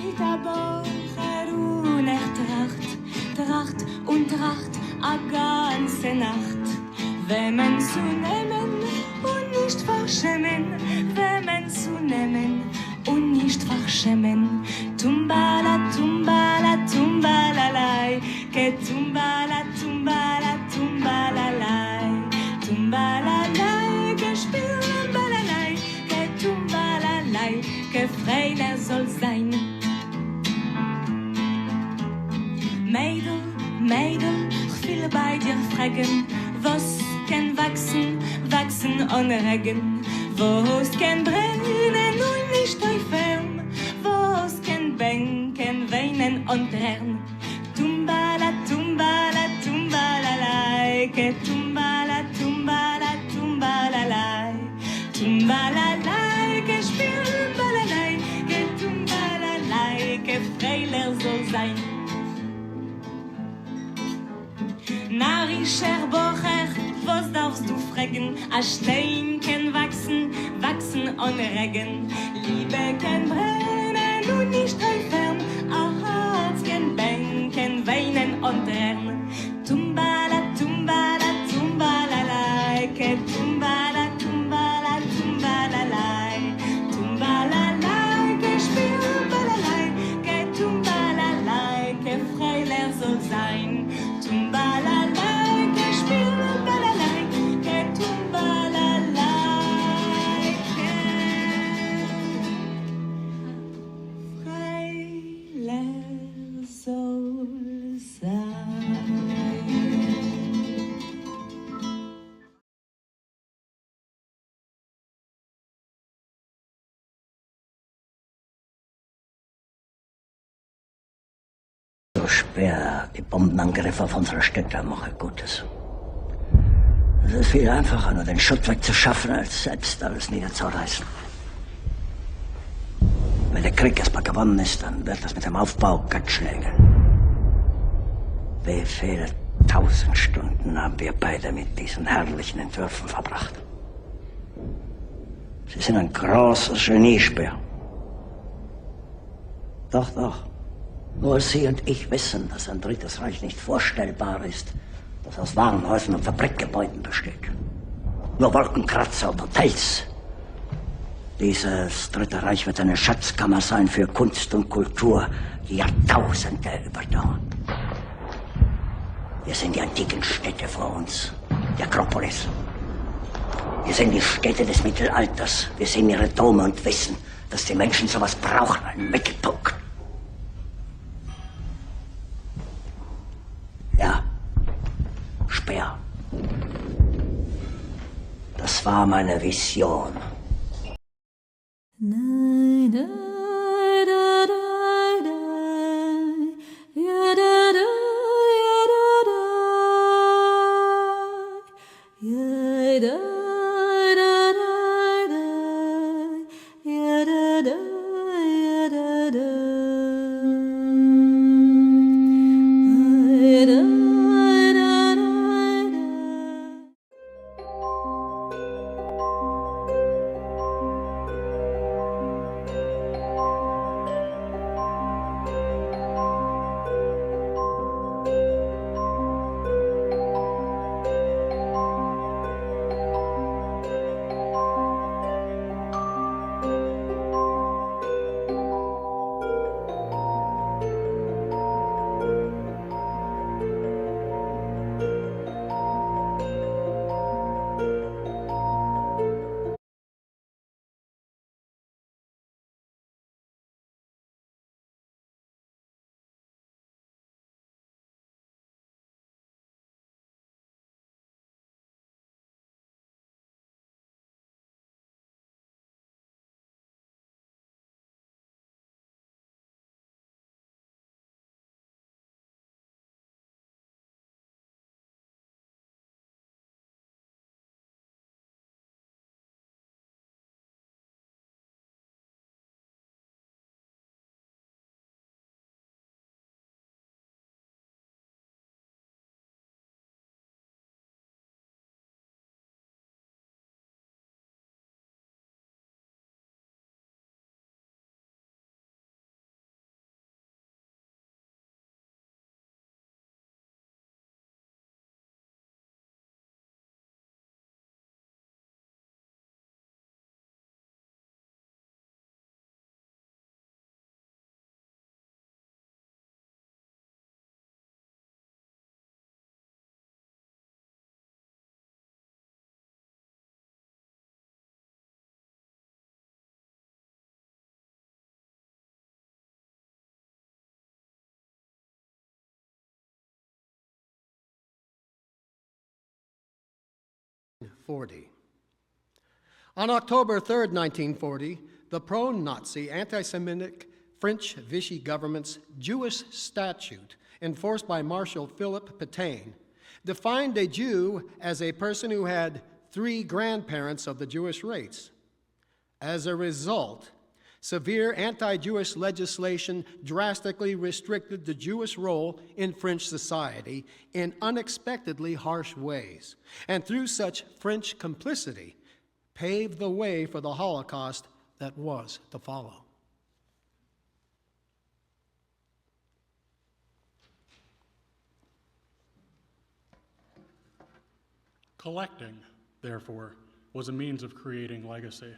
geht a Bocher und tracht und tracht a ganze Nacht. Wenn man zu nehmen und nicht verschämen, wenn man zu nehmen und nicht verschämen. Tumbala, tumbala, tumbalalai, ke tumbala, tumbala, tumbalalai, tumbalalai, ke spielbalalai, ke tumbalalai, ke Freiler soll sein. Mädel, Mädel, ich will bei dir fragen, was kann wachsen, wachsen ohne Regen, was kann brennen und nicht teufern, was kann bänken, weinen und lernen. Tumbala, tumbala, tumbalalai, ke tumbala, tumbala, tumbalalai, tumbalalai, ke spielbalalai, ke tumbalalai, ke Freiler soll sein. Narischer Bocher, was darfst du fragen? A Stein kann wachsen, wachsen ohne Regen. Liebe kann brennen und nicht entfernen. A Herz kann bänken, weinen und lernen. Tumbala, tumbala, tumbalalai, ke tumbala, tumbala, tumbalalai, tumbalalai, ke spielbalalai, ke tumbalalai, ke Freiler soll sein. Tumbalalai, ke spielbalalai, ke tumbalalai, ke Freiler soll sein. So schwer, die Bombenangriffe auf unsere Städte machen Gutes. Es ist viel einfacher, nur den Schutt wegzuschaffen, als selbst alles niederzureißen. Wenn der Krieg erstmal gewonnen ist, dann wird das mit dem Aufbau ganz schnell gehen. Wie viele 1000 Stunden haben wir beide mit diesen herrlichen Entwürfen verbracht. Sie sind ein großes Geniespeer. Doch, doch. Nur Sie und ich wissen, dass ein drittes Reich nicht vorstellbar ist, das aus Warenhäusern und Fabrikgebäuden besteht. Nur Wolkenkratzer und Hotels. Dieses dritte Reich wird eine Schatzkammer sein für Kunst und Kultur, die Jahrtausende überdauern. Wir sehen die antiken Städte vor uns, die Akropolis. Wir sehen die Städte des Mittelalters. Wir sehen ihre Dome und wissen, dass die Menschen sowas brauchen, einen Mittelpunkt. Ja, Speer. Das war meine Vision. 1940. On October 3rd, 1940, the pro-Nazi, anti-Semitic French Vichy government's Jewish statute, enforced by Marshal Philippe Pétain, defined a Jew as a person who had 3 grandparents of the Jewish race. As a result, severe anti-Jewish legislation drastically restricted the Jewish role in French society in unexpectedly harsh ways, and through such French complicity, paved the way for the Holocaust that was to follow. Collecting, therefore, was a means of creating legacy.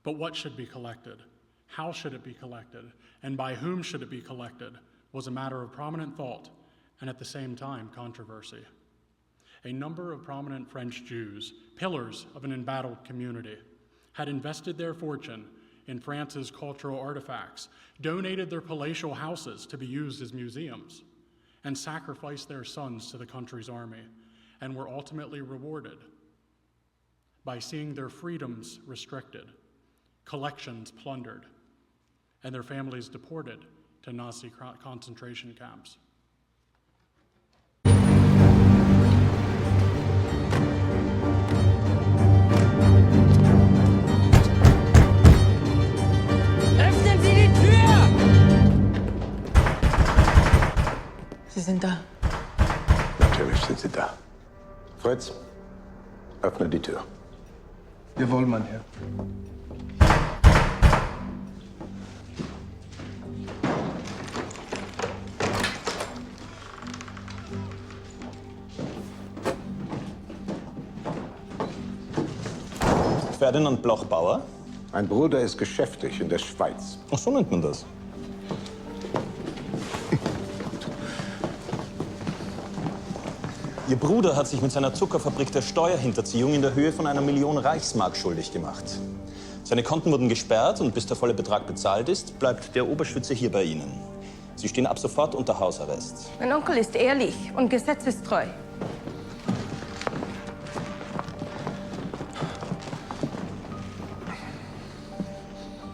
But what should be collected? How should it be collected? And by whom should it be collected was a matter of prominent thought and at the same time controversy. A number of prominent French Jews, pillars of an embattled community, had invested their fortune in France's cultural artifacts, donated their palatial houses to be used as museums, and sacrificed their sons to the country's army, and were ultimately rewarded by seeing their freedoms restricted, collections plundered, and their families deported to Nazi concentration camps. Öffnen Sie die Tür! Sie sind da. Natürlich sind sie da. Fritz, öffne die Tür. Jawohl, mein Herr. Ferdinand Bloch-Bauer? Mein Bruder ist geschäftig in der Schweiz. Ach, so nennt man das. Ihr Bruder hat sich mit seiner Zuckerfabrik der Steuerhinterziehung in der Höhe von 1 Million Reichsmark schuldig gemacht. Seine Konten wurden gesperrt und bis der volle Betrag bezahlt ist, bleibt der Oberschütze hier bei Ihnen. Sie stehen ab sofort unter Hausarrest. Mein Onkel ist ehrlich und gesetzestreu.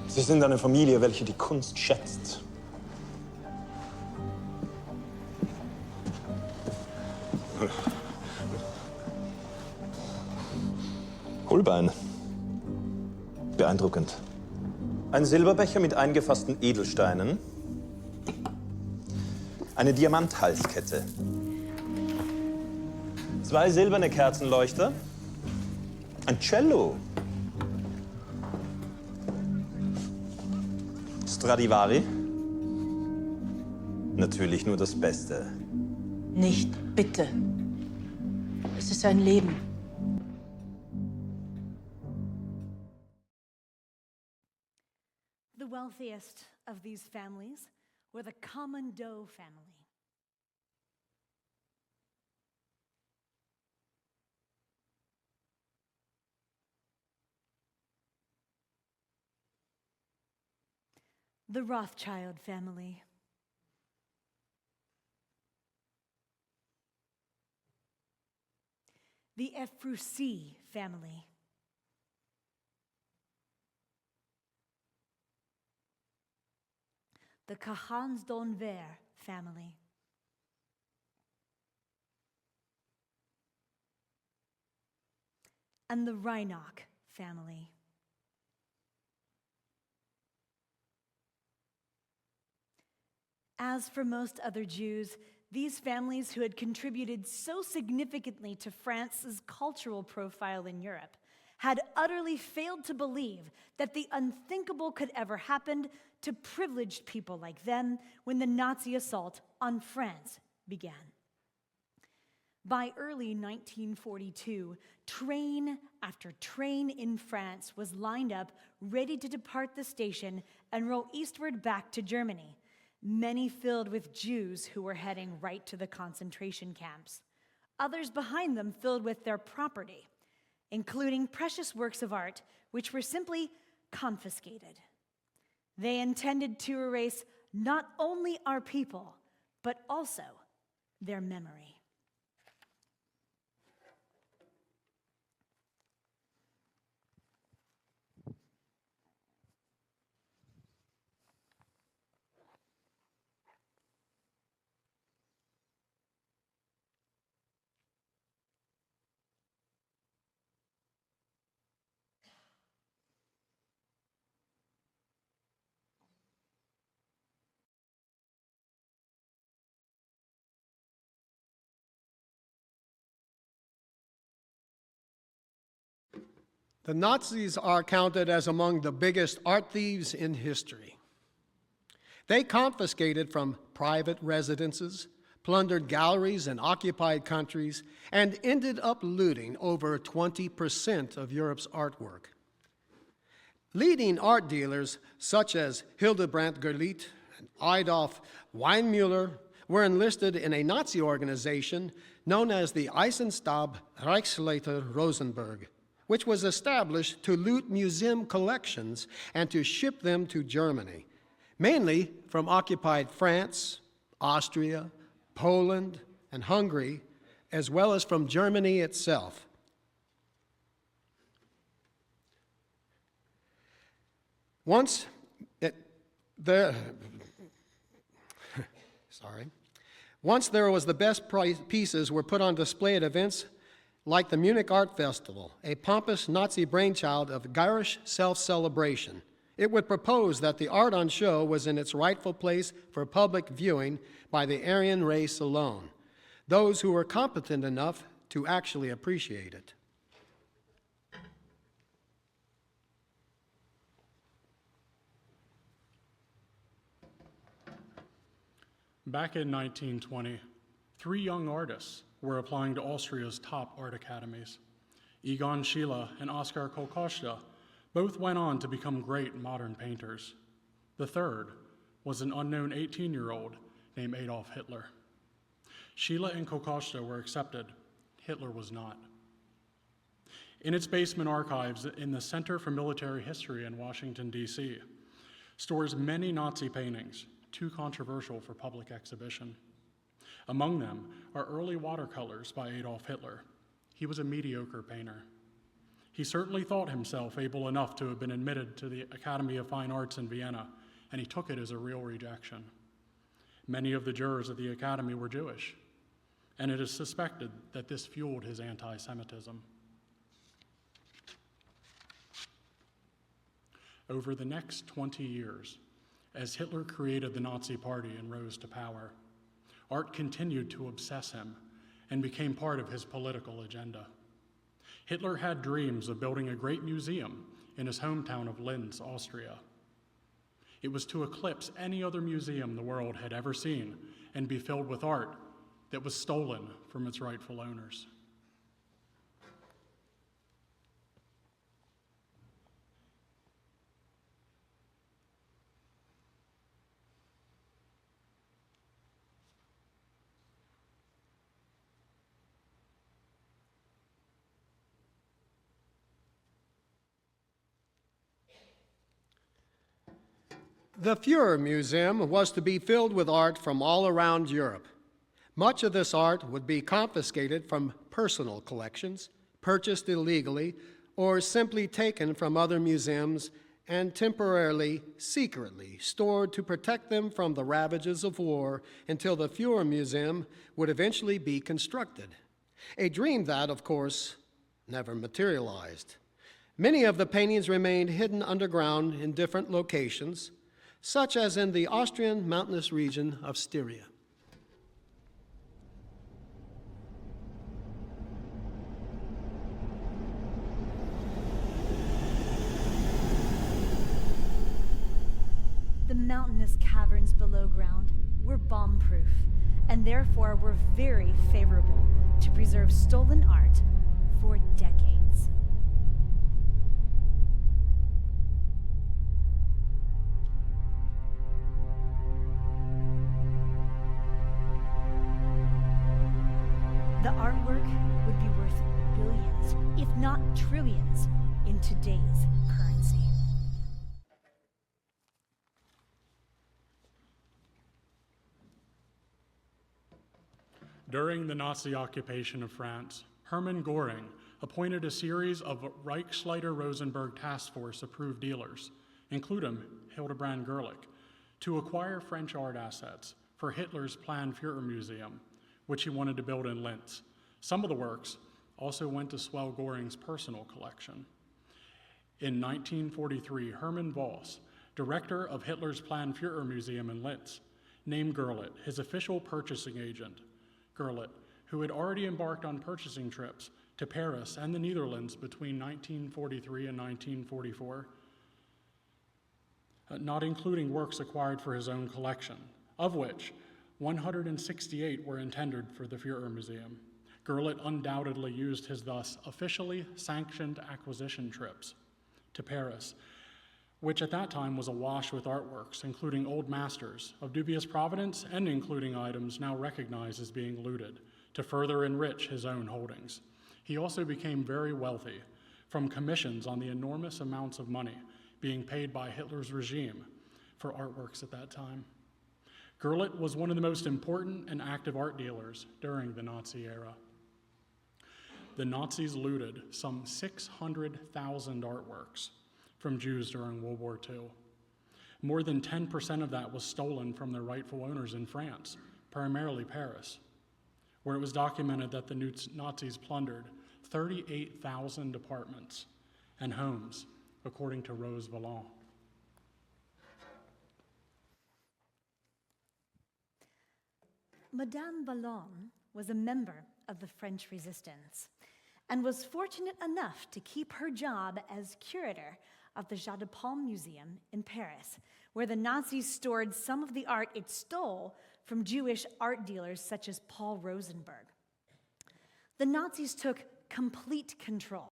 Sie sind eine Familie, welche die Kunst schätzt. Holbein. Beeindruckend. Ein Silberbecher mit eingefassten Edelsteinen. Eine Diamanthalskette. 2 silberne Kerzenleuchter. Ein Cello. Stradivari. Natürlich nur das Beste. Nicht bitte. Es ist ein Leben. The wealthiest of these families were the Commandeur family. The Rothschild family. The Ephrussi family. The Kahans-Donver family. And the Reinach family. As for most other Jews, these families who had contributed so significantly to France's cultural profile in Europe had utterly failed to believe that the unthinkable could ever happen to privileged people like them when the Nazi assault on France began. By early 1942, train after train in France was lined up, ready to depart the station and roll eastward back to Germany, many filled with Jews who were heading right to the concentration camps, others behind them filled with their property, including precious works of art which were simply confiscated. They intended to erase not only our people, but also their memory. The Nazis are counted as among the biggest art thieves in history. They confiscated from private residences, plundered galleries in occupied countries, and ended up looting over 20% of Europe's artwork. Leading art dealers such as Hildebrandt Gerlit and Adolf Weinmüller were enlisted in a Nazi organization known as the Eisenstab Reichsleiter Rosenberg, which was established to loot museum collections and to ship them to Germany, mainly from occupied France, Austria, Poland, and Hungary, as well as from Germany itself. Once there was the best pieces were put on display at events like the Munich Art Festival, a pompous Nazi brainchild of garish self-celebration. It would propose that the art on show was in its rightful place for public viewing by the Aryan race alone, those who were competent enough to actually appreciate it. Back in 1920, 3 young artists were applying to Austria's top art academies. Egon Schiele and Oskar Kokoschka both went on to become great modern painters. The third was an unknown 18-year-old named Adolf Hitler. Schiele and Kokoschka were accepted. Hitler was not. In its basement archives in the Center for Military History in Washington, D.C., stores many Nazi paintings, too controversial for public exhibition. Among them are early watercolors by Adolf Hitler. He was a mediocre painter. He certainly thought himself able enough to have been admitted to the Academy of Fine Arts in Vienna, and he took it as a real rejection. Many of the jurors at the Academy were Jewish, and it is suspected that this fueled his anti-Semitism. Over the next 20 years, as Hitler created the Nazi Party and rose to power, art continued to obsess him and became part of his political agenda. Hitler had dreams of building a great museum in his hometown of Linz, Austria. It was to eclipse any other museum the world had ever seen and be filled with art that was stolen from its rightful owners. The Führer Museum was to be filled with art from all around Europe. Much of this art would be confiscated from personal collections, purchased illegally, or simply taken from other museums and temporarily, secretly stored to protect them from the ravages of war until the Führer Museum would eventually be constructed. A dream that, of course, never materialized. Many of the paintings remained hidden underground in different locations, such as in the Austrian mountainous region of Styria. The mountainous caverns below ground were bomb-proof and therefore were very favorable to preserve stolen art for decades. The artwork would be worth billions, if not trillions, in today's currency. During the Nazi occupation of France, Hermann Göring appointed a series of Reichsleiter Rosenberg task force approved dealers, including Hildebrandt Gerlich, to acquire French art assets for Hitler's planned Führer Museum, which he wanted to build in Linz. Some of the works also went to swell Göring's personal collection. In 1943, Hermann Voss, director of Hitler's planned Führer Museum in Linz, named Gerlich his official purchasing agent. Gerlich, who had already embarked on purchasing trips to Paris and the Netherlands between 1943 and 1944, not including works acquired for his own collection, of which 168 were intended for the Führer Museum. Gurlitt undoubtedly used his thus officially sanctioned acquisition trips to Paris, which at that time was awash with artworks, including old masters of dubious provenance and including items now recognized as being looted, to further enrich his own holdings. He also became very wealthy from commissions on the enormous amounts of money being paid by Hitler's regime for artworks at that time. Gurlitt was one of the most important and active art dealers during the Nazi era. The Nazis looted some 600,000 artworks from Jews during World War II. More than 10% of that was stolen from their rightful owners in France, primarily Paris, where it was documented that the Nazis plundered 38,000 apartments and homes, according to Rose Valland. Madame Valland was a member of the French Resistance and was fortunate enough to keep her job as curator of the Jardin de Paume Museum in Paris, where the Nazis stored some of the art it stole from Jewish art dealers such as Paul Rosenberg. The Nazis took complete control.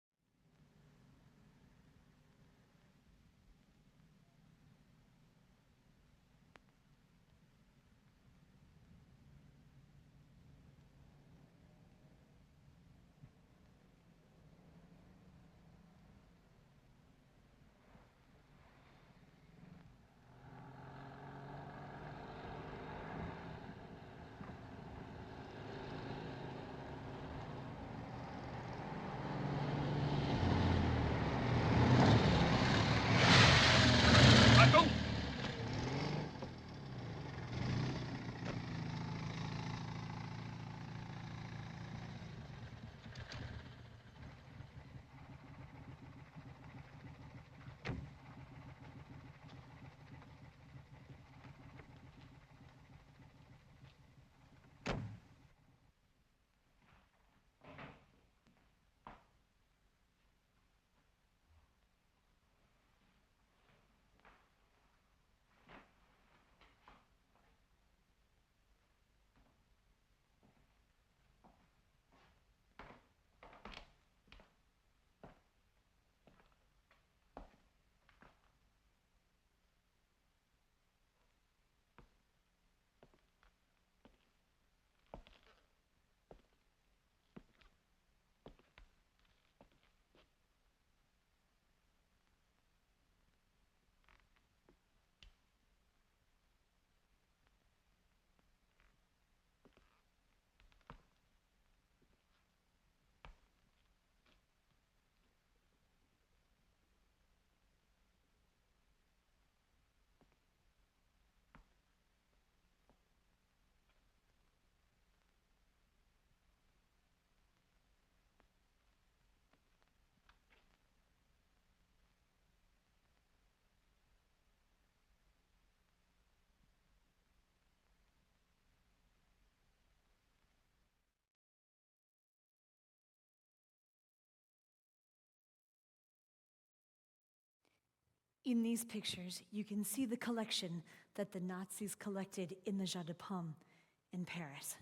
In these pictures, you can see the collection that the Nazis collected in the Jardin de Paume in Paris.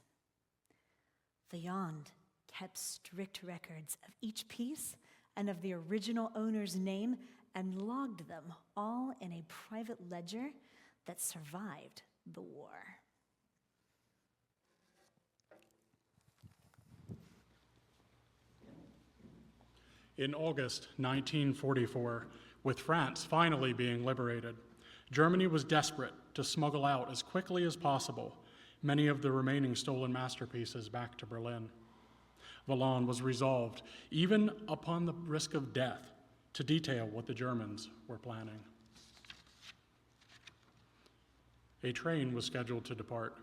Valland kept strict records of each piece and of the original owner's name and logged them all in a private ledger that survived the war. In August 1944, with France finally being liberated, Germany was desperate to smuggle out as quickly as possible many of the remaining stolen masterpieces back to Berlin. Valland was resolved, even upon the risk of death, to detail what the Germans were planning. A train was scheduled to depart,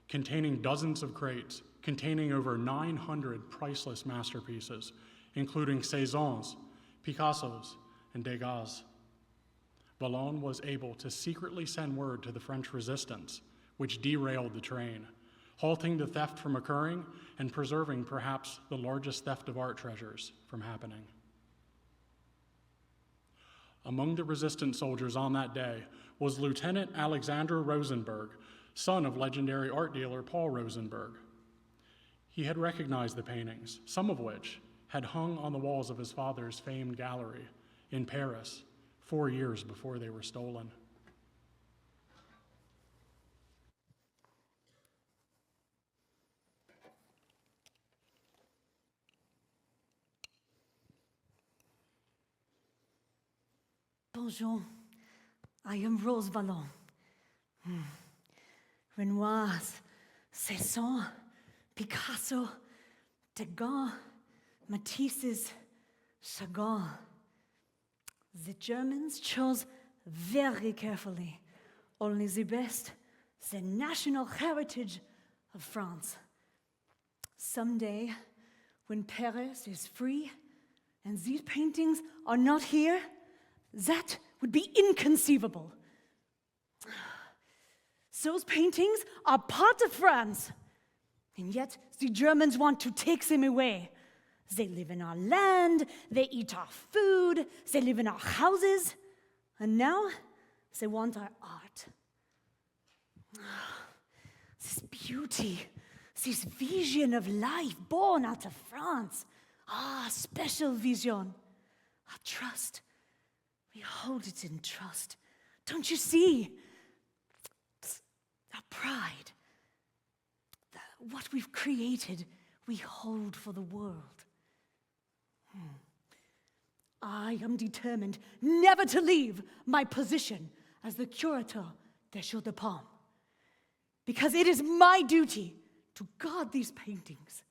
containing dozens of crates, containing over 900 priceless masterpieces, including Cézanne's, Picasso's, and Degas. Valland was able to secretly send word to the French resistance, which derailed the train, halting the theft from occurring and preserving perhaps the largest theft of art treasures from happening. Among the resistance soldiers on that day was Lieutenant Alexander Rosenberg, son of legendary art dealer Paul Rosenberg. He had recognized the paintings, some of which had hung on the walls of his father's famed gallery in Paris 4 years before they were stolen. Bonjour, I am Rose Vallon. Renoir's, Cezanne, Picasso, Degas, Matisse's, Chagall. The Germans chose very carefully only the best, the national heritage of France. Someday, when Paris is free and these paintings are not here, that would be inconceivable. Those paintings are part of France, and yet the Germans want to take them away. They live in our land, they eat our food, they live in our houses, and now they want our art. This beauty, this vision of life born out of France, special vision, our trust. We hold it in trust. Don't you see? Our pride. What we've created, we hold for the world. I am determined never to leave my position as the curator des Jeux de Paume, because it is my duty to guard these paintings,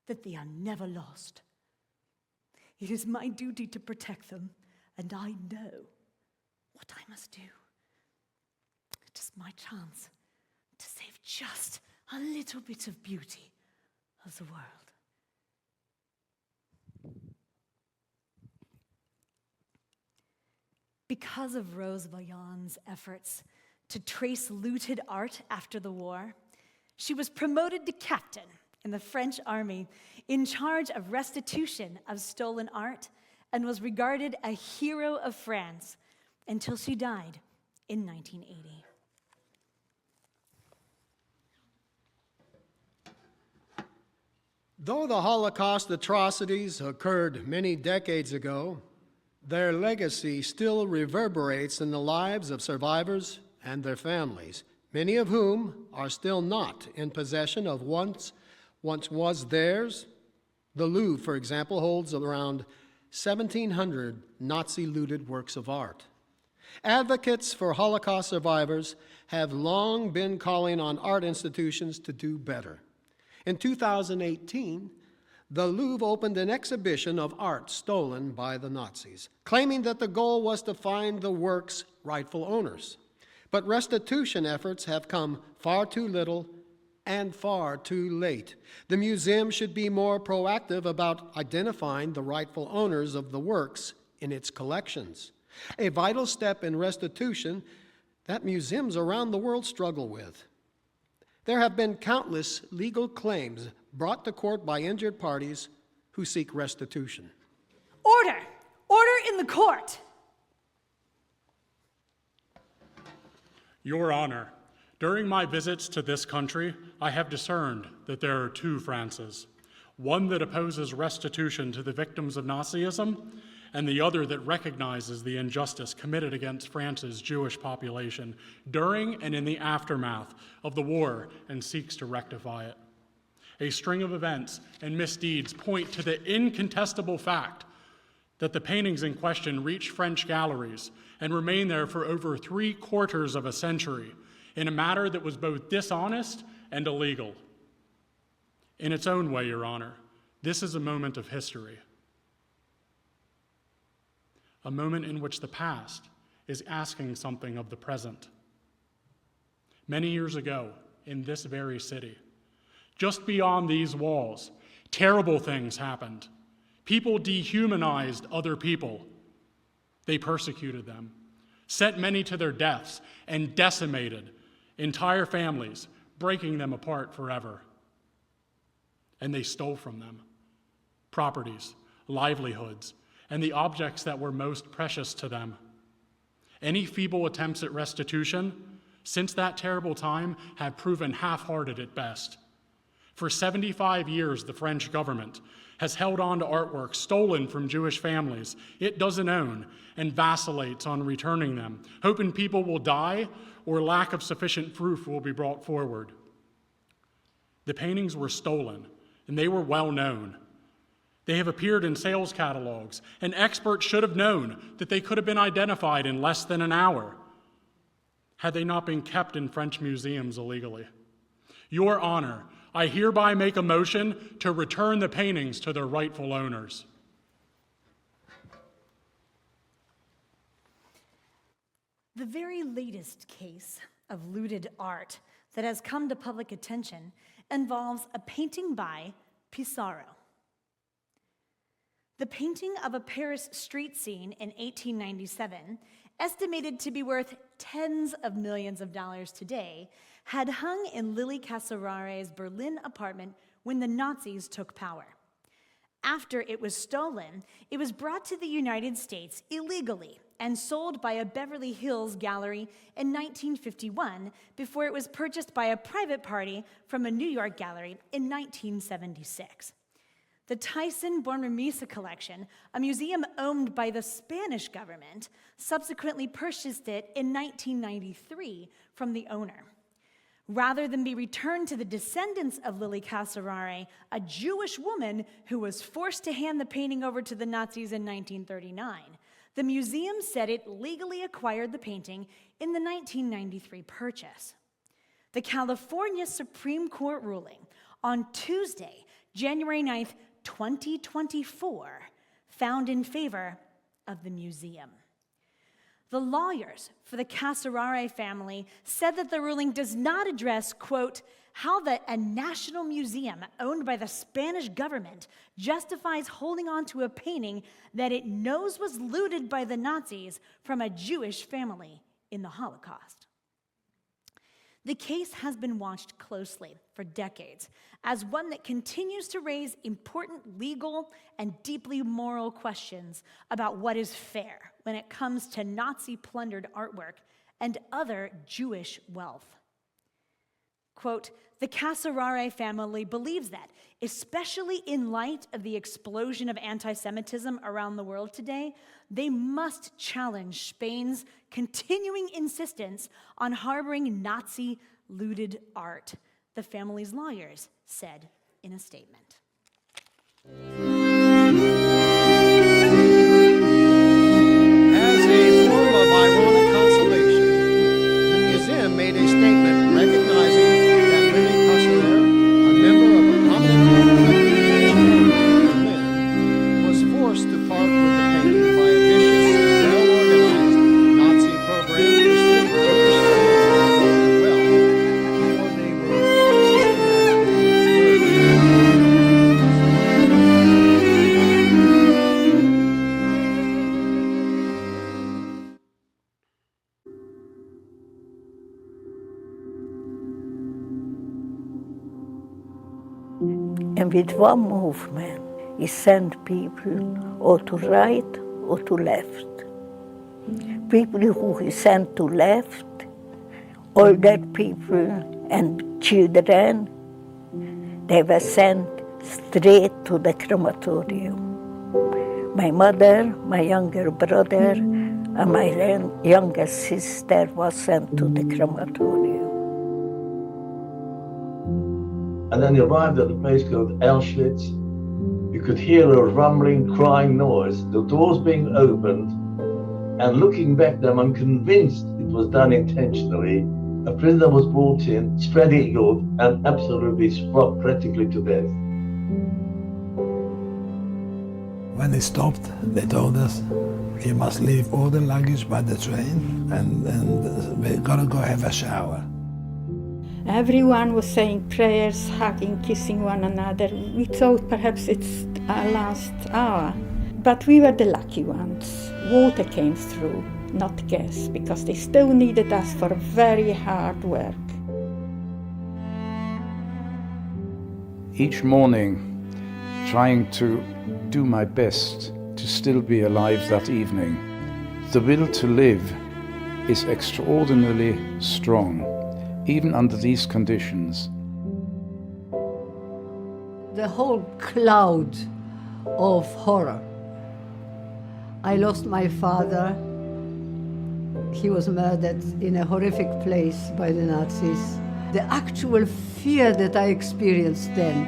that they are never lost. It is my duty to protect them, and I know what I must do. It is my chance to save just a little bit of beauty of the world. Because of Rose Vallon's efforts to trace looted art after the war, she was promoted to captain in the French army in charge of restitution of stolen art, and was regarded a hero of France until she died in 1980. Though the Holocaust atrocities occurred many decades ago, their legacy still reverberates in the lives of survivors and their families, many of whom are still not in possession of once was theirs. The Louvre, for example, holds around 1,700 Nazi-looted works of art. Advocates for Holocaust survivors have long been calling on art institutions to do better. In 2018, the Louvre opened an exhibition of art stolen by the Nazis, claiming that the goal was to find the work's rightful owners. But restitution efforts have come far too little and far too late. The museum should be more proactive about identifying the rightful owners of the works in its collections, a vital step in restitution that museums around the world struggle with. There have been countless legal claims brought to court by injured parties who seek restitution. Order! Order in the court! Your Honor, during my visits to this country, I have discerned that there are two Frances, one that opposes restitution to the victims of Nazism, and the other that recognizes the injustice committed against France's Jewish population during and in the aftermath of the war and seeks to rectify it. A string of events and misdeeds point to the incontestable fact that the paintings in question reached French galleries and remained there for over 3/4 of a century in a matter that was both dishonest and illegal. In its own way, Your Honor, this is a moment of history, a moment in which the past is asking something of the present. Many years ago, in this very city, just beyond these walls, terrible things happened. People dehumanized other people. They persecuted them, sent many to their deaths, and decimated entire families, breaking them apart forever. And they stole from them properties, livelihoods, and the objects that were most precious to them. Any feeble attempts at restitution since that terrible time have proven half-hearted at best. For 75 years, the French government has held on to artwork stolen from Jewish families it doesn't own and vacillates on returning them, hoping people will die or lack of sufficient proof will be brought forward. The paintings were stolen, and they were well known. They have appeared in sales catalogs, and experts should have known that they could have been identified in less than an hour had they not been kept in French museums illegally. Your Honor, I hereby make a motion to return the paintings to their rightful owners. The very latest case of looted art that has come to public attention involves a painting by Pissarro. The painting of a Paris street scene in 1897, estimated to be worth tens of millions of dollars today, had hung in Lily Casarare's Berlin apartment when the Nazis took power. After it was stolen, it was brought to the United States illegally and sold by a Beverly Hills gallery in 1951 before it was purchased by a private party from a New York gallery in 1976. The Thyssen-Bornemisza collection, a museum owned by the Spanish government, subsequently purchased it in 1993 from the owner. Rather than be returned to the descendants of Lily Casarare, a Jewish woman who was forced to hand the painting over to the Nazis in 1939, the museum said it legally acquired the painting in the 1993 purchase. The California Supreme Court ruling on Tuesday, January 9th, 2024, found in favor of the museum. The lawyers for the Casarare family said that the ruling does not address, quote, how a national museum owned by the Spanish government justifies holding on to a painting that it knows was looted by the Nazis from a Jewish family in the Holocaust. The case has been watched closely for decades as one that continues to raise important legal and deeply moral questions about what is fair when it comes to Nazi-plundered artwork and other Jewish wealth. Quote, the Casarare family believes that, especially in light of the explosion of anti-Semitism around the world today, they must challenge Spain's continuing insistence on harboring Nazi-looted art, the family's lawyers said in a statement. As a form of ironic consolation, the museum made a statement recognizing that Lily Casarare, a member of a prominent Berlin, was forced to part with the painting by a vicious, well-organized Nazi program to steal Jewish families' wealth before they were systematically And with one movement, he sent people or to right or to left. People who he sent to left, all that people and children, they were sent straight to the crematorium. My mother, my younger brother, and my younger sister was sent to the crematorium. And then he arrived at a place called Auschwitz. You could hear a rumbling, crying noise, the doors being opened, and looking back then, I'm convinced it was done intentionally. A prisoner was brought in, spread eagled, and absolutely struck practically to death. When they stopped, they told us, you must leave all the luggage by the train, and we're gonna go have a shower. Everyone was saying prayers, hugging, kissing one another. We thought perhaps it's our last hour. But we were the lucky ones. Water came through, not gas, because they still needed us for very hard work. each morning trying to do my best to still be alive that evening. The will to live is extraordinarily strong, even under these conditions. The whole cloud of horror. I lost my father. He was murdered in a horrific place by the Nazis. The actual fear that I experienced then,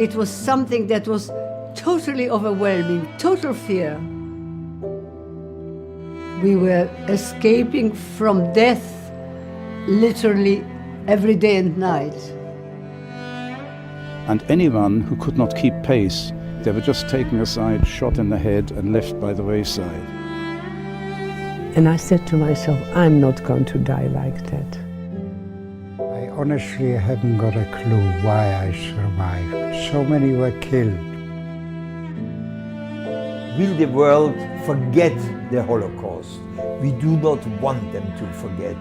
it was something that was totally overwhelming, total fear. We were escaping from death literally every day and night. And anyone who could not keep pace, they were just taken aside, shot in the head, and left by the wayside. And I said to myself, I'm not going to die like that. I honestly haven't got a clue why I survived. So many were killed. Will the world forget the Holocaust? We do not want them to forget,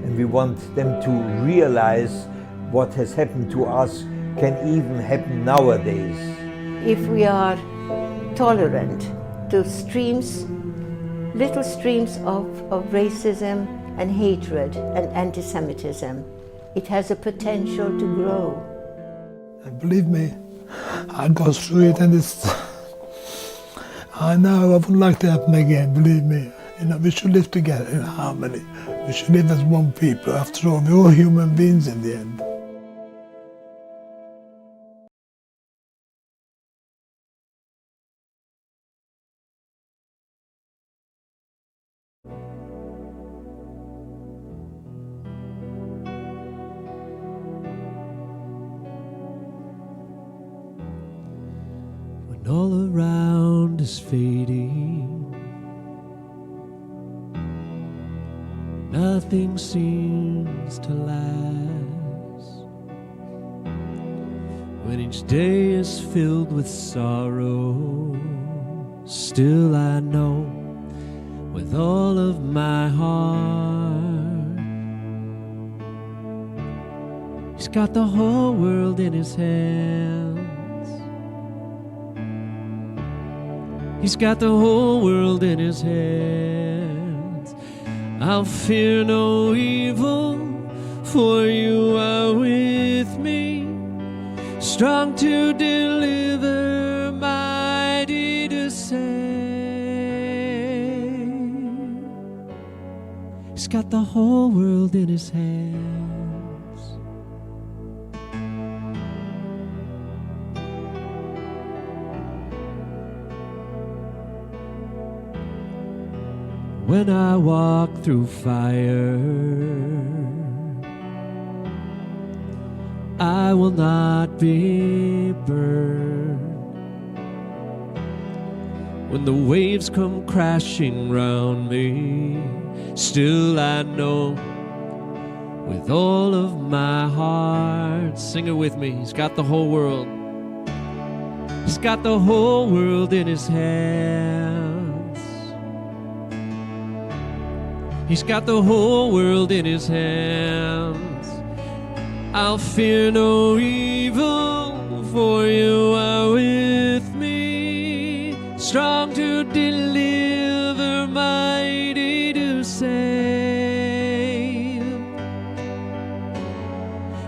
and we want them to realize what has happened to us can even happen nowadays. If we are tolerant to streams, little streams of racism and hatred and anti-Semitism, it has a potential to grow. And believe me, I go through it, and I know I would like to happen again, believe me. You know, we should live together in harmony. We should live as one people. After all, we're all human beings in the end. When all around is fading, nothing seems to last. When each day is filled with sorrow, still I know with all of my heart, He's got the whole world in His hands. He's got the whole world in His hands. I'll fear no evil, for You are with me, strong to deliver, mighty to save. He's got the whole world in His hands. When I walk through fire, I will not be burned. When the waves come crashing round me, still I know with all of my heart. Sing it with me. He's got the whole world. He's got the whole world in His hands. He's got the whole world in His hands. I'll fear no evil, for You are with me, strong to deliver, mighty to save.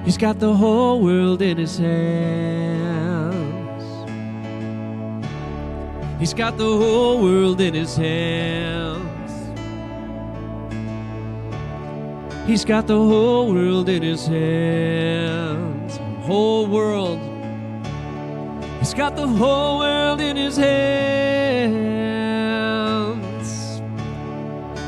He's got the whole world in His hands. He's got the whole world in His hands. He's got the whole world in His hands. Whole world. He's got the whole world in His hands.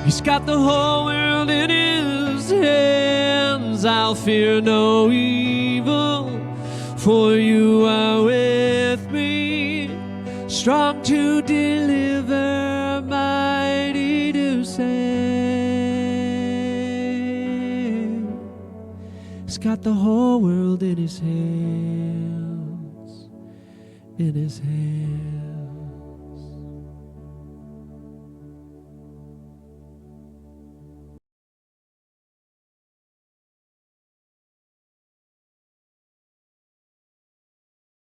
He's got the whole world in His hands. I'll fear no evil, for You are with me, strong to deliver, mighty to save. He's got the whole world in His hands, in His hands.